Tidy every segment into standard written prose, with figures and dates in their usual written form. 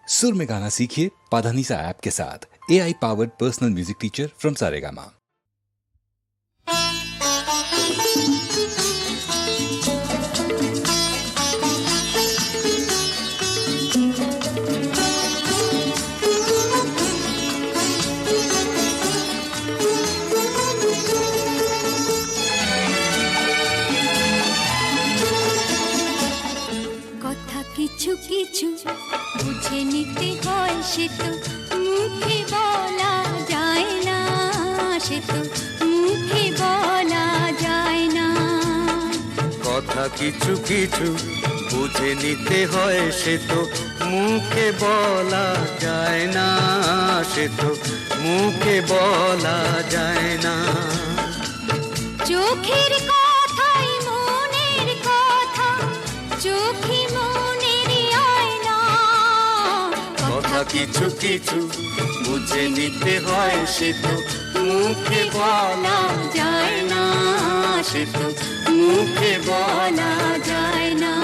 सुर में गाना सीखिए पाधानीसा ऐप के साथ। AI powered personal music teacher from Saregama. কিছু কিছু বুঝে নিতে হয়, সে তো মুখে বলা যায় না, সে তো মুখে বলা যায় না। কথা কিছু কিছু বুঝে নিতে হয়, সে তো মুখে বলা যায় না, সে তো মুখে বলা যায় না। চোখের কথাই মনের কথা, চোখে কথা কিছু কিছু বুঝে নিতে হয়, সে তো মুখে বলা যায় না, সে তো মুখে বলা যায় না।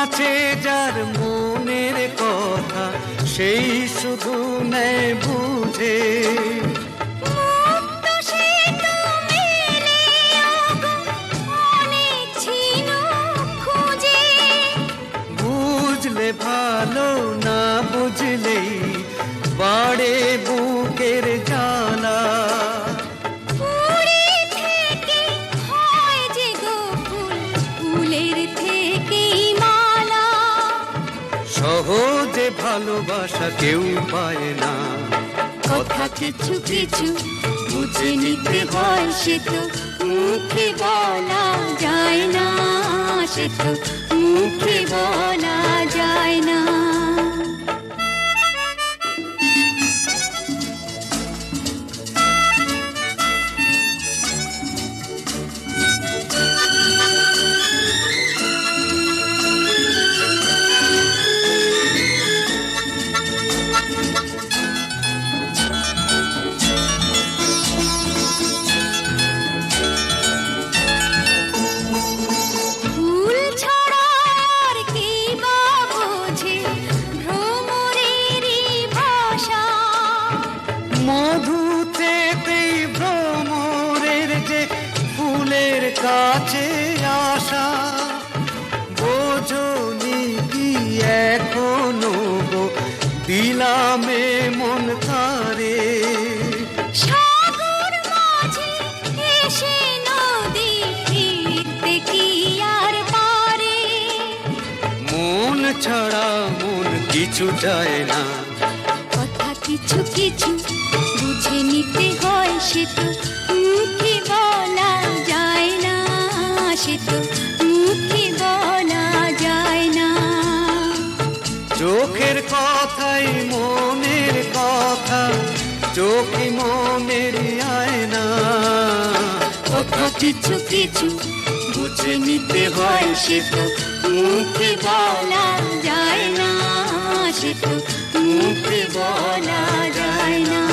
আছে যার মনের কথা, সেই শুধু নেয় বুঝে। বুঝলে ভালো, না বুঝলেই বাড়ে বুকের জ্বালা। সহজে ভালোবাসা কেউ পায় না। কথা কিছু কিছু বুঝে নিতে হয়, সে তো মুখে বলা যায় না, সে তো মুখে বলা যায় না। কাছে আসা বোঝনি কি এখনো গো, দিলামে মন তারে। সাগর মাঝে এসে নদী ফিরতে কি আর পারে। মন ছাড়া মন কিছু চায় না। কথা কিছু কিছু বুঝে নিতে হয়, সে তো মুখে বলা যায় না, সে তো মুখে বলা যায় না। চোখের কথাই মনের কথা, চোখে মনের আয়না। কথা কিছু কিছু বুঝে নিতে হয়, সে তো মুখে বলা যায় না, সে তো মুখে বলা যায় না।